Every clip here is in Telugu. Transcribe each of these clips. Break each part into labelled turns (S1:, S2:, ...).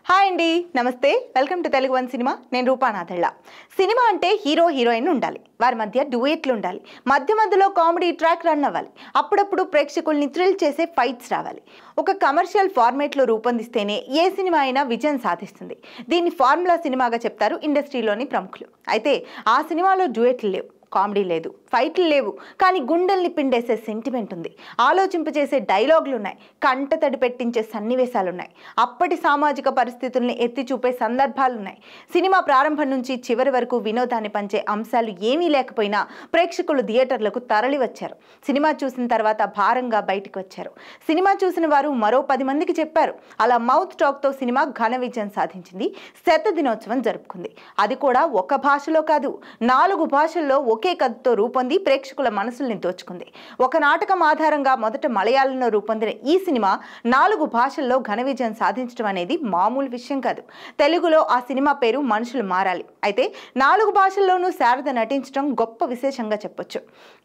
S1: హాయ్ అండి, నమస్తే. Welcome to Telugu one cinema. నేను రూపానాథళ్ళ. సినిమా అంటే హీరో హీరోయిన్ ఉండాలి, వారి మధ్య డ్యూయెట్లు ఉండాలి, మధ్య మధ్యలో కామెడీ ట్రాక్ రన్ అవ్వాలి, అప్పుడప్పుడు ప్రేక్షకుల్ని థ్రిల్ చేసే ఫైట్స్ రావాలి. ఒక కమర్షియల్ ఫార్మేట్లో రూపొందిస్తేనే ఏ సినిమా అయినా విజయం సాధిస్తుంది. దీన్ని ఫార్ములా సినిమాగా చెప్తారు ఇండస్ట్రీలోని ప్రముఖులు. అయితే ఆ సినిమాలో డ్యూయెట్లు లేవు, కామెడీ లేదు, ఫైట్లు లేవు, కానీ గుండెల్ని పిండేసే సెంటిమెంట్ ఉంది, ఆలోచింపచేసే డైలాగులు ఉన్నాయి, కంట తడి పెట్టించే సన్నివేశాలు ఉన్నాయి, అప్పటి సామాజిక పరిస్థితుల్ని ఎత్తి చూపే సందర్భాలు ఉన్నాయి. సినిమా ప్రారంభం నుంచి చివరి వరకు వినోదాన్ని పంచే అంశాలు ఏమీ లేకపోయినా ప్రేక్షకులు థియేటర్లకు తరలి వచ్చారు. సినిమా చూసిన తర్వాత భారంగా బయటకు వచ్చారు. సినిమా చూసిన వారు మరో 10 మందికి చెప్పారు. అలా మౌత్ టాక్తో సినిమా ఘన విజయం సాధించింది, శత దినోత్సవం జరుపుకుంది. అది కూడా ఒక భాషలో కాదు, 4 భాషల్లో ఒకే కథతో రూపొంది ప్రేక్షకుల మనసుల్ని దోచుకుంది. ఒక నాటకం ఆధారంగా మొదట మలయాళంలో రూపొందిన ఈ సినిమా 4 భాషల్లో ఘన విజయం సాధించడం అనేది మామూలు విషయం కాదు. తెలుగులో ఆ సినిమా పేరు మనుషులు మారాలి. అయితే 4 భాషల్లోనూ శారద నటించడం గొప్ప విశేషంగా చెప్పొచ్చు.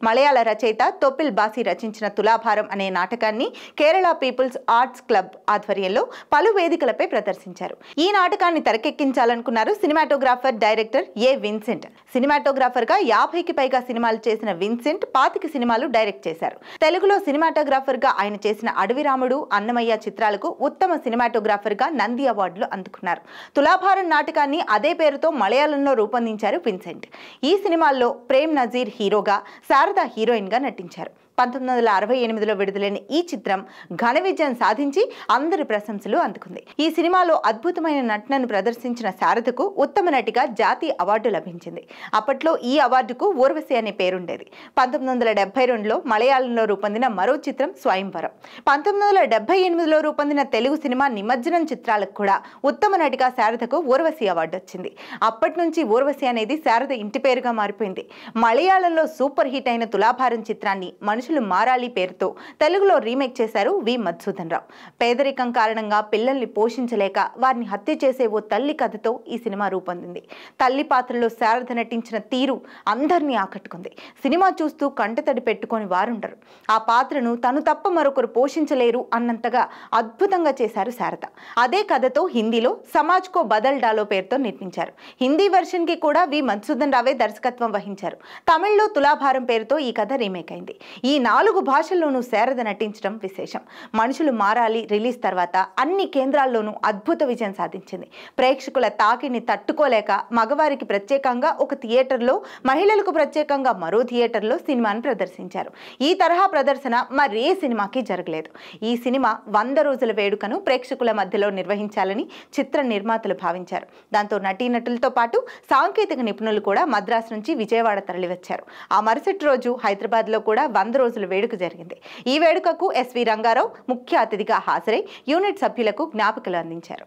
S1: మలయాళ రచయిత తొపిల్ బాసి రచించిన తులాభారం అనే నాటకాన్ని కేరళ పీపుల్స్ ఆర్ట్స్ క్లబ్ ఆధ్వర్యంలో పలు వేదికలపై ప్రదర్శించారు. ఈ నాటకాన్ని తెరకెక్కించాలనుకున్నారు సినిమాటోగ్రాఫర్ డైరెక్టర్ ఏ విన్సెంట్. సినిమాటోగ్రాఫర్ గా 50కి పైగా సినిమాలు చేసిన విన్సెంట్ 25 సినిమాలు డైరెక్ట్ చేశారు. తెలుగులో సినిమాటోగ్రాఫర్ గా ఆయన చేసిన అడవి రాముడు, అన్నమయ్య చిత్రాలకు ఉత్తమ సినిమాటోగ్రాఫర్ గా నంది అవార్డులు అందుకున్నారు. తులాభారం నాటకాన్ని అదే పేరుతో మలయాళంలో రూపొందించారు విన్సెంట్. ఈ సినిమాల్లో ప్రేమ్ నజీర్ హీరోగా, శారద హీరోయిన్ గా నటించారు. 1968లో విడుదలైన ఈ చిత్రం ఘన విజయం సాధించి అందరి ప్రశంసలు అందుకుంది. ఈ సినిమాలో అద్భుతమైన నటనను ప్రదర్శించిన శారదకు ఉత్తమ నటిగా జాతీయ అవార్డు లభించింది. అప్పట్లో ఈ అవార్డుకు ఊర్వశి అనే పేరుండేది. 1972లో మలయాళంలో రూపొందిన మరో చిత్రం స్వయంవరం. 1978లో రూపొందిన తెలుగు సినిమా నిమజ్జనం చిత్రాలకు కూడా ఉత్తమ నటిగా శారదకు ఊర్వశి అవార్డు వచ్చింది. అప్పటి నుంచి ఊర్వశి అనేది శారద ఇంటి పేరుగా మారిపోయింది. మలయాళంలో సూపర్ హిట్ అయిన తులాభారం చిత్రాన్ని మనుషులు మారాలి పేరుతో తెలుగులో రీమేక్ చేశారు వి మధుసూదన్ రావు. పేదరికం కారణంగా పిల్లల్ని పోషించలేక వారిని హత్య చేసే ఓ తల్లి కథతో ఈ సినిమా రూపొందింది. తల్లి పాత్రలో శారద నటించిన తీరు అందరినీ ఆకట్టుకుంది. సినిమా చూస్తూ కంటతడి పెట్టుకొని వారుండరు. ఆ పాత్రను తను తప్ప మరొకరు పోషించలేరు అన్నంతగా అద్భుతంగా చేశారు శారద. అదే కథతో హిందీలో సమాజ్ కో బదల్ డాలో పేరుతో నిర్మించారు. హిందీ వెర్షన్ కి కూడా వి మధుసూదన్ రావే దర్శకత్వం వహించారు. తమిళ్లో తులాభారం పేరుతో ఈ కథ రీమేక్ అయింది. ఈ 4 భాషల్లోనూ శారద నటించడం విశేషం. మనుషులు మారాలి రిలీజ్ తర్వాత అన్ని కేంద్రాల్లోనూ అద్భుత విజయం సాధించింది. ప్రేక్షకుల తాకిడిని తట్టుకోలేక మగవారికి ప్రత్యేకంగా ఒక థియేటర్లో, మహిళలకు ప్రత్యేకంగా మరో థియేటర్లో సినిమాను ప్రదర్శించారు. ఈ తరహా ప్రదర్శన మరే సినిమాకి జరగలేదు. ఈ సినిమా 100 రోజుల వేడుకను ప్రేక్షకుల మధ్యలో నిర్వహించాలని చిత్ర నిర్మాతలు భావించారు. దాంతో నటీనటులతో పాటు సాంకేతిక నిపుణులు కూడా మద్రాసు నుంచి విజయవాడ తరలివచ్చారు. ఆ మరుసటి రోజు హైదరాబాద్లో కూడా 100 రోజుల వేడుక జరిగింది. ఈ వేడుకకు ఎస్వి రంగారావు ముఖ్య అతిథిగా హాజరై యూనిట్ సభ్యులకు జ్ఞాపికలు అందించారు.